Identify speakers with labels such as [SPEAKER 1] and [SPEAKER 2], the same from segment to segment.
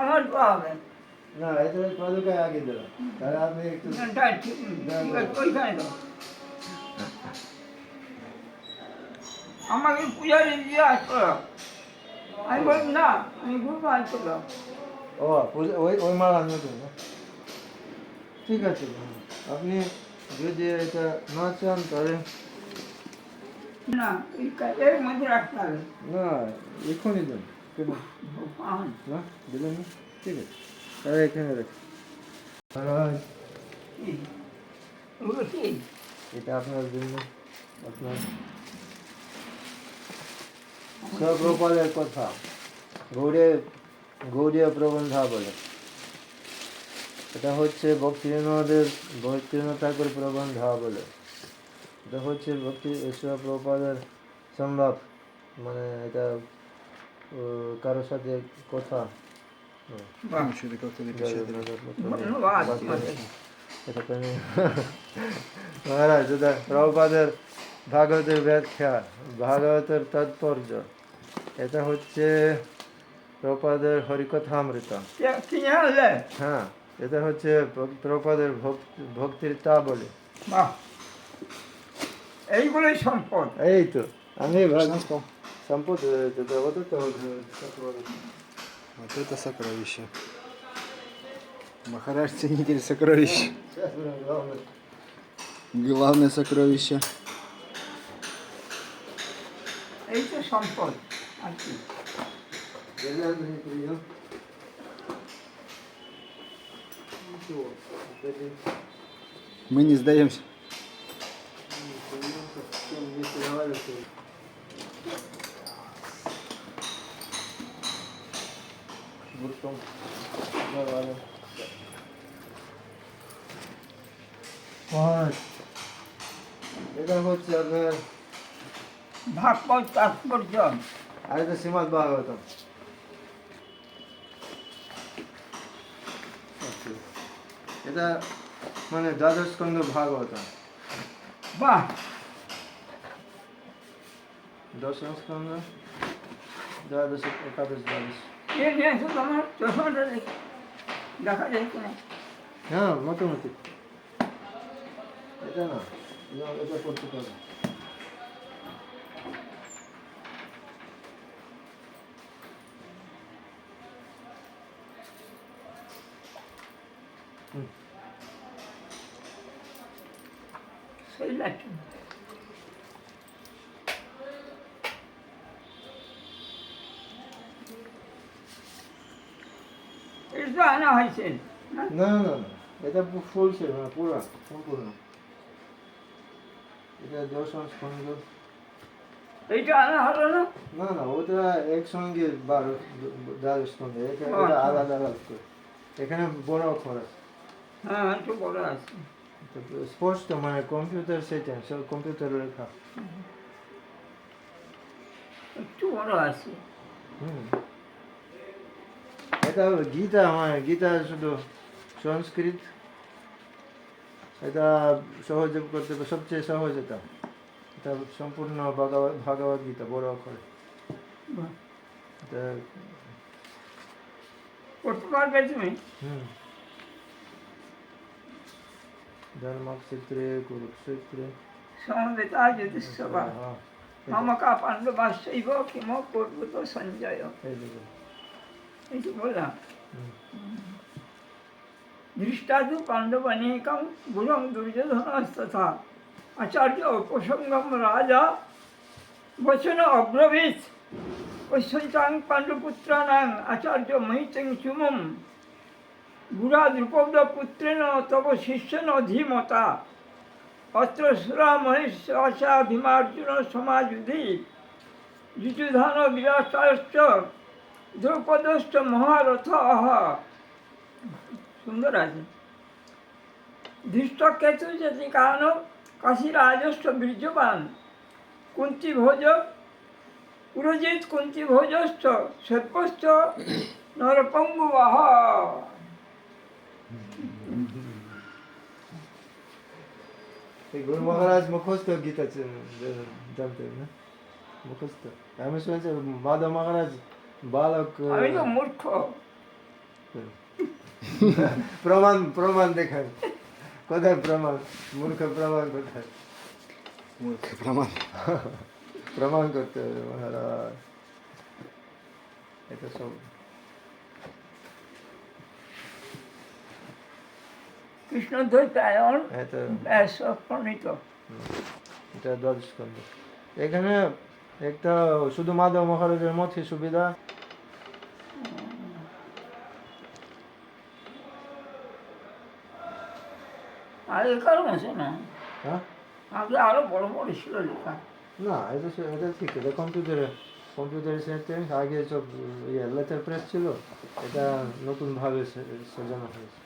[SPEAKER 1] আমার দেওয়া হবে
[SPEAKER 2] না এটা পাদুকায় আগে দিলাম তাহলে আপনি একটু
[SPEAKER 1] ওইখানে তো আমাকে পূজারি দিয়ে আসতো আমি বললাম না আমি ঘুরবো আসতো
[SPEAKER 2] ও ওই ওই মাল আনবে তো না? ঠিক আছে আপনি যদি এটা না চান তাহলে
[SPEAKER 1] না এই কাজের মধ্যে রাখতে হবে
[SPEAKER 2] না এখনই দেন কেন
[SPEAKER 1] ভগবান
[SPEAKER 2] না দিলেন না ঠিক আছে তাহলে এখানে রেখে মহারাজ
[SPEAKER 1] কি ওগুলো কি
[SPEAKER 2] এটা আপনার জন্য আপনার সপ্রপালের কথা গৌড়ীয় প্রবন্ধা বলে এটা হচ্ছে ভক্তিবিনোদ ঠাকুর প্রবন্ধা বলে এটা হচ্ছে ভক্তি সপ্রপালের সম্ভব মানে এটা কারোর সাথে কথা
[SPEAKER 1] বাহ ধন্যবাদ
[SPEAKER 2] এটা তো মহারাজ এটা প্রভুপাদের ভাগবতের ব্যাখ্যা ভাগবতের তাৎপর্য এটা হচ্ছে প্রভুপাদের হরিকথামৃত
[SPEAKER 1] কি জানলে
[SPEAKER 2] হ্যাঁ এটা হচ্ছে প্রভুপাদের ভক্তির তা বলে
[SPEAKER 1] বাহ এইগুলোই সম্পদ
[SPEAKER 2] এই তো আমি সম্পদ вот это
[SPEAKER 3] Вот это сокровище. Махарадж ценитель сокровищ. Главное сокровище.
[SPEAKER 1] এই তো সম্পদ আর কি
[SPEAKER 3] Мы не сдаемся.
[SPEAKER 2] এটা হচ্ছে আপনার
[SPEAKER 1] ভাগবত তাৎপর্য
[SPEAKER 2] আর এটা শ্রীমদ ভাগবতম এটা মানে দ্বাদশ স্কন্ধ ভাগবতম
[SPEAKER 1] বাহ
[SPEAKER 2] দশম স্কন্ধ দ্বাদশ একাদশ দ্বাদশ
[SPEAKER 1] এ নিয়ে এসো তোমার চশমাটা দেখা যায় কিনা
[SPEAKER 2] হ্যাঁ মোটামুটি এটা না এটা করতে পারবে
[SPEAKER 1] সেই লাগছে এটা আনা হয়েছে না
[SPEAKER 2] না না না এটা ফুলছে মানে পুরা সম্পূর্ণ এটা দশম স্কন্ধ
[SPEAKER 1] এইটা আনা হলো না
[SPEAKER 2] না না ওটা একসঙ্গে দ্বাদশ স্কন্ধ এটা আলাদা আলাদা করে এখানে বড় অক্ষর আছে
[SPEAKER 1] হ্যাঁ একটু বড় আছে
[SPEAKER 2] স্পষ্ট মানে কম্পিউটার সেটা সব কম্পিউটারে লেখা
[SPEAKER 1] একটু বড় আছে
[SPEAKER 2] হুম এটা গীতা আমার গীতা শুধু সংস্কৃত এটা সহজে করতে সবচেয়ে সহজ এটা এটা সম্পূর্ণ ভাগবত গীতা বড় অক্ষরে
[SPEAKER 1] বাহ,
[SPEAKER 2] এটা
[SPEAKER 1] করতে পারবে তুমি
[SPEAKER 2] হুম ধর্মক্ষেত্রে কুরুক্ষেত্রে
[SPEAKER 1] সমবেতা যুধিষ্ঠিরা
[SPEAKER 2] হ্যাঁ
[SPEAKER 1] মমকা পাণ্ডবাশ্চৈব কিম পূর্বত সঞ্জয়
[SPEAKER 2] এই দেখো
[SPEAKER 1] এই যে বললাম
[SPEAKER 2] হুম
[SPEAKER 1] দৃষ্টাদু পাণ্ডবানেকং গুরুং দুর্যোধনস্তথা আচার্য উপসঙ্গম রাজা বচন অব্রবীত পশ্যন্তাং পাণ্ডুপুত্রাণাং আচার্য মহিতং চুমুম গুরা দ্রুপদ পুত্রেণ তব শিষ্যেন ধীমতা অত্র সুরা মহেশা ভীমার্জুন সমাযুধি যুযুধান বিরাটাশ্চ দ্রৌপদশ্চ মহারথ সুন্দর আছে ধৃষ্টকেতু যদি কারণ কাশীরাজস্ব বীর্যবান কুন্তি ভোজ পুরজিৎ কুন্তি ভোজশ্চ সর্পশ্চ নরপঙ্গুবাহ
[SPEAKER 2] এই গুরু মহারাজ মুখস্থ গীতা জানতেন না মুখস্থ আমি শুনেছি মাধব মহারাজ বালক
[SPEAKER 1] আমি তো মূর্খ
[SPEAKER 2] প্রমাণ প্রমাণ দেখান, কোথায় প্রমাণ? মূর্খ প্রমাণ কোথায়?
[SPEAKER 3] মূর্খ প্রমাণ।
[SPEAKER 2] প্রমাণ করতে হবে মহারাজ, এটা সব
[SPEAKER 1] কৃষ্ণ দ্বৈতায়ন
[SPEAKER 2] এটা
[SPEAKER 1] ব্যাস প্রণীত।
[SPEAKER 2] এটা দ্বাদশ স্কন্ধ। এখানে একটা শুধু মাধব মহারাজের মধ্যে সুবিধা,
[SPEAKER 1] আর এ কারণ আছে না,
[SPEAKER 2] হ্যাঁ
[SPEAKER 1] আগে আরো বড় বড় ছিল লেখা।
[SPEAKER 2] না এটা ঠিক, এটা কম্পিউটার সেন্টেন্স, আগে সব লেটার প্রেস ছিল, এটা নতুনভাবে সাজানো হয়েছে।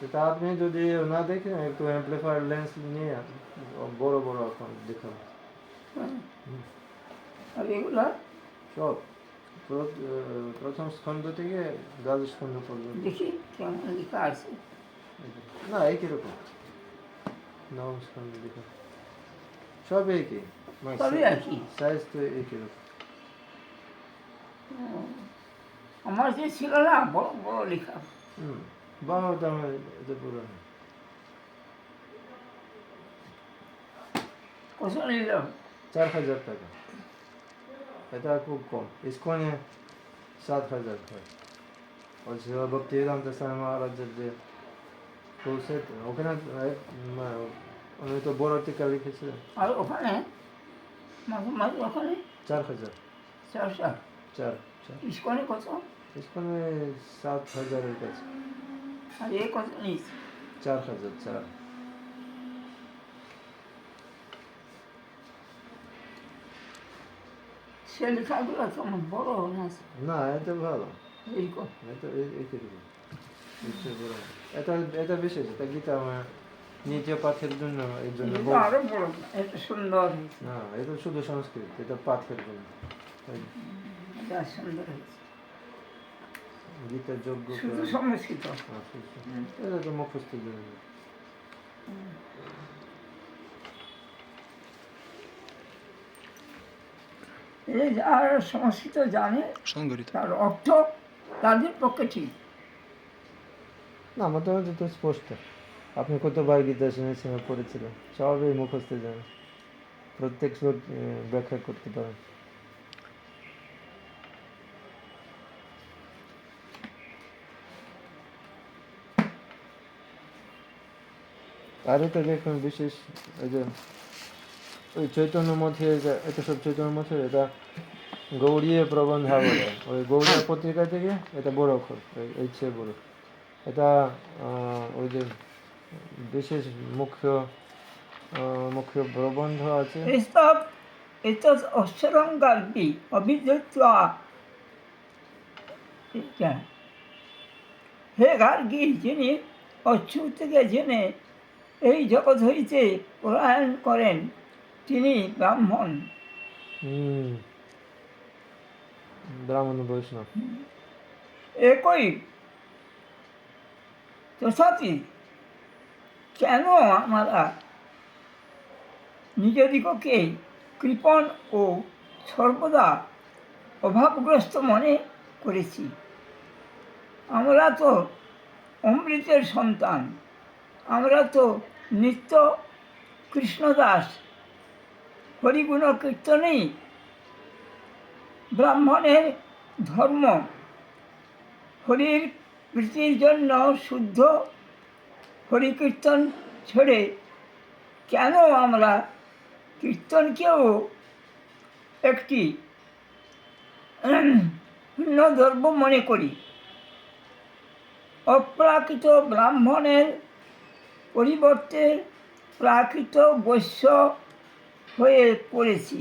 [SPEAKER 2] এটা আপনি যদি না দেখেন একটু অ্যাম্পলিফায়ার লেন্স নিয়ে বড় বড় এখন দেখাবো
[SPEAKER 1] আর এগুলা
[SPEAKER 2] সব প্রথম স্কন্ধ থেকে দ্বাদশ স্কন্ধ পর্যন্ত।
[SPEAKER 1] দেখি কেমন লেখা আছে।
[SPEAKER 2] না একই রকম, নবম স্কন্ধ দেখো সব একই,
[SPEAKER 1] সবই একই।
[SPEAKER 2] সাইজ তো একই রকম।
[SPEAKER 1] আমার যে ছিল না বড় বড় লেখা।
[SPEAKER 2] বাংলাটা আমার এটা পুরনো।
[SPEAKER 1] কত নিল?
[SPEAKER 2] 4000 টাকা, এটা খুব কম। ইস্কনে 7000 হয়। ওই ভক্তিবেদান্ত স্বামী মহারাজের যে ফুল সেট, ওখানে উনি তো বড় টিকা লিখেছে।
[SPEAKER 1] আর ওখানে মাঝে মাঝে ওখানে
[SPEAKER 2] 4000,
[SPEAKER 1] 400।
[SPEAKER 2] 4
[SPEAKER 1] ইস্কনে কত?
[SPEAKER 2] ইস্কনে 7000-এর কাছে।
[SPEAKER 1] আর এ কত নিস?
[SPEAKER 2] 4000, 4।
[SPEAKER 1] সে লেখাগুলো কেমন বড় না
[SPEAKER 2] না এটা ভালো,
[SPEAKER 1] এইরকম?
[SPEAKER 2] এটা একই রকম। এটা এটা বিশেষ, এটা গীতা আমার নিজে পাঠের জন্য, এই জন্য
[SPEAKER 1] এটা আরো বড়, এটা সুন্দর হয়েছে।
[SPEAKER 2] না এটা শুধু সংস্কৃত, এটা পাঠের জন্য।
[SPEAKER 1] এটা সুন্দর হয়েছে,
[SPEAKER 2] গীতা যোগ্য
[SPEAKER 1] শুধু সংস্কৃত।
[SPEAKER 2] এটা তো মুখস্থের জন্য।
[SPEAKER 1] এই যারা সংস্কৃত জানে
[SPEAKER 3] সংগঠিত।
[SPEAKER 1] তার অর্থ তাদের পক্ষে ঠিক।
[SPEAKER 2] না মোটামুটি তো স্পষ্ট। আপনি কতবার গীতা শুনেছেন, পড়েছিলেন, সবই মুখস্থে জানেন, প্রত্যেক শ্লোক ব্যাখ্যা করতে পারেন। আর এটা দেখুন বিশেষ, এই যে ওই চৈতন্য মঠে, এটা সব চৈতন্য মঠে, এটা গৌড়ীয় প্রবন্ধা বলে, ওই গৌড়ীয় পত্রিকা থেকে এটা বড় অক্ষর, এই চেয়ে বড়। এটা ওই যে বিশেষ মুখ্য মুখ্য প্রবন্ধ আছে।
[SPEAKER 1] এতৎ অশ্বরং গার্গী অভিযুক্তা। হে গার্গী, যিনি অচ্ছু থেকে জেনে এই জগৎ হইতে পলায়ন করেন, তিনি ব্রাহ্মণ।
[SPEAKER 2] ব্রাহ্মণ বৈষ্ণব
[SPEAKER 1] একই। তথাপি কেন আমরা নিজদিগকে কৃপণ ও সর্বদা অভাবগ্রস্ত মনে করেছি? আমরা তো অমৃতের সন্তান, আমরা তো নিত্য কৃষ্ণদাস। হরিগুণ কীর্তনেই ব্রাহ্মণের ধর্ম। হরির প্রীতির জন্য শুদ্ধ হরিকীর্তন ছেড়ে কেন আমরা কীর্তনকেও একটি দ্রব্য মনে করি? অপ্রাকৃত ব্রাহ্মণের পরিবর্তে প্রাকৃত বৈশ্য হয়ে পড়েছি।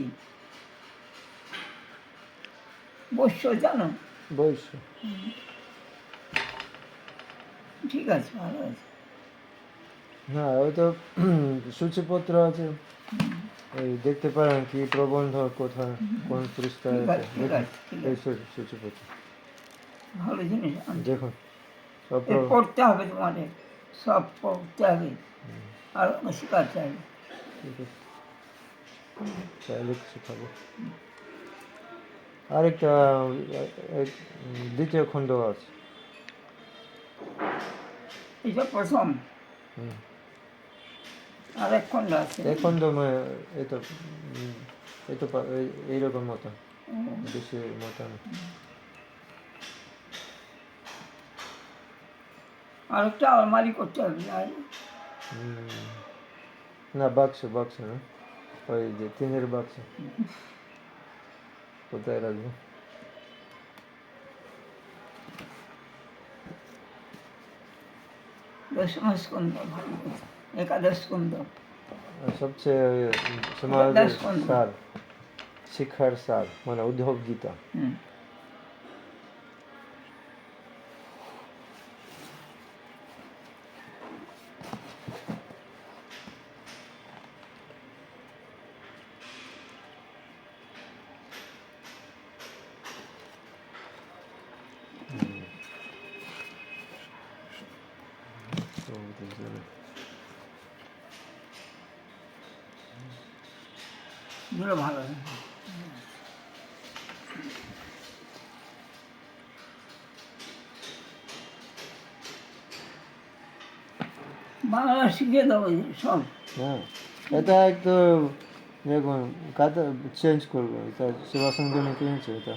[SPEAKER 1] বৈশ্য জানো?
[SPEAKER 2] বৈশ্য,
[SPEAKER 1] ঠিক আছে, ভালো আছে।
[SPEAKER 2] হ্যাঁ ওই তো সূচিপত্র আছে, এই দেখতে পারেন কি প্রবন্ধ কোথায় কোন পৃষ্ঠায় আছে, এই সূচিপত্র
[SPEAKER 1] ভালো জিনিস
[SPEAKER 2] দেখুন, সব
[SPEAKER 1] পড়তে হবে, তোমাদের সব পড়তে হবে আর শেখাতে হবে।
[SPEAKER 2] ঠিক আছে, চাইলে শেখাবো। আরেকটা দ্বিতীয় খণ্ড আছে,
[SPEAKER 1] এটা প্রথম
[SPEAKER 2] হুম।
[SPEAKER 1] আর এক খণ্ড আছে।
[SPEAKER 2] এখন তো এই তো এইরকম মতো
[SPEAKER 1] ও,
[SPEAKER 2] বেশি মতো না।
[SPEAKER 1] আরেকটা আলমারি করতে হবে আর
[SPEAKER 2] হুম। না বাক্স না ওই যে টিনের বাক্স কোথায় রাখবো?
[SPEAKER 1] দশম স্কন্ধ ভালো কথা। একাদশ স্কন্ধ।
[SPEAKER 2] আর সবচেয়ে সমাজের
[SPEAKER 1] স্কন্ধ।
[SPEAKER 2] সার, শিক্ষার সার মানে উদ্ধব গীতা।
[SPEAKER 1] হুম। এগুলো ভালো। বাংলা শিখে দেবো সব।
[SPEAKER 2] হ্যাঁ, এটা একটু দেখুন কাটা চেঞ্জ করবো। এটা সেবাসঙ্গনে কিনেছে, এটা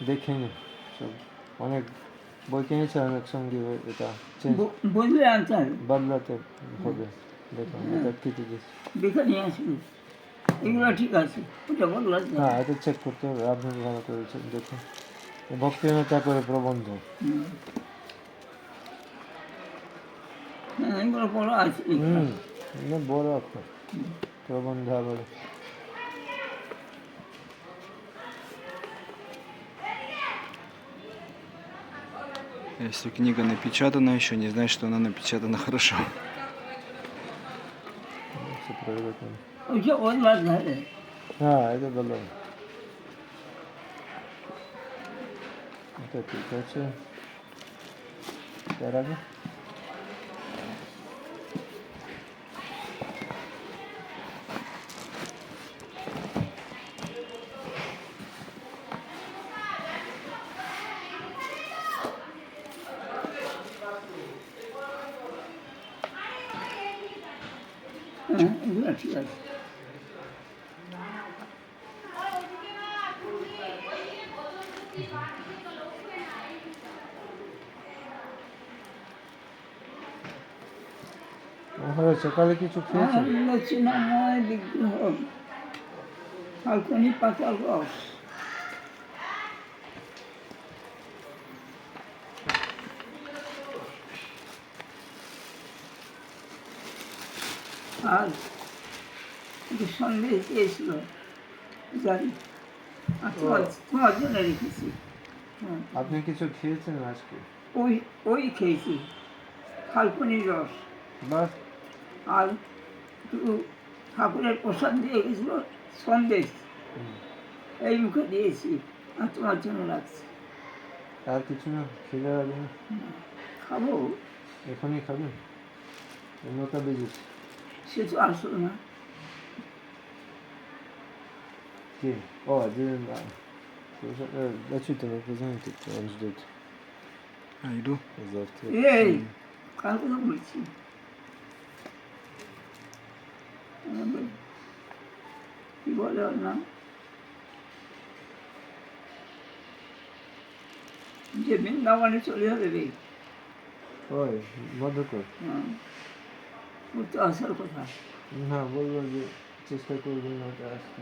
[SPEAKER 2] দেখিনি সব অনেক বই কিনেছে, অনেক সঙ্গে এটা চেঞ্জ
[SPEAKER 1] বুঝলে আনতে হবে।
[SPEAKER 2] বদলাতে হবে। দেখুন এটা কেটে গেছে।
[SPEAKER 1] দেখে নিয়ে আসবি। এগুলো ঠিক আছে, ওটা বদলাতে
[SPEAKER 2] হ্যাঁ,
[SPEAKER 1] হবে।
[SPEAKER 2] এটা চেক করতে হবে। আপনি ভালো করেছেন, দেখুন ভক্তিনাথ করে প্রবন্ধ।
[SPEAKER 1] হুম। হ্যাঁ, এগুলো বড় আছে।
[SPEAKER 2] না বড় অক্ষর প্রবন্ধ বলে।
[SPEAKER 3] Если книга напечатана еще, не значит, что она напечатана хорошо.
[SPEAKER 2] সে প্রয়োগ করে।
[SPEAKER 1] ওইটা বদলাতে হবে।
[SPEAKER 2] হ্যাঁ, এটা বলো। এটা ঠিক আছে, তার আগে
[SPEAKER 1] হ্যাঁ, এগুলো ঠিক আছে।
[SPEAKER 2] হ্যাঁ, সকালে কিছু খেয়েছেন?
[SPEAKER 1] লক্ষ্মীনারায়ণ বিগ্রহ ফাল্গুনি পাতার রস। আর একটু সন্দেশ দিয়েছিল জানি, আর তোমার জন্য রেখেছি। হ্যাঁ,
[SPEAKER 2] আপনি কিছু খেয়েছেন আজকে?
[SPEAKER 1] ওই ওই খেয়েছি ফাল্গুনির রস।
[SPEAKER 2] বাস।
[SPEAKER 1] আর একটু ঠাকুরের প্রসাদ দিয়ে গেছিল সন্দেশ, এই মুখে দিয়েছি আর তোমার জন্য রাখছি।
[SPEAKER 2] আর কিছু না? খেলে হবে না?
[SPEAKER 1] খাবো,
[SPEAKER 2] এখনই খাবেন? 9টা বেজেছে।
[SPEAKER 1] সে তো আসলো না।
[SPEAKER 2] Sì. Oh, la città non è presente, antes de tudo.
[SPEAKER 3] А, иду.
[SPEAKER 2] Esatto.
[SPEAKER 1] এই কার কথা বলছি? কি বলে ওর নাম? যে বৃন্দাবনে চলে যাবে রে।
[SPEAKER 2] Poi, Madhukar.
[SPEAKER 1] হ্যাঁ, ওর তো আসার কথা।
[SPEAKER 2] না, বললো যে চেষ্টা করবেন ওটা আসতে।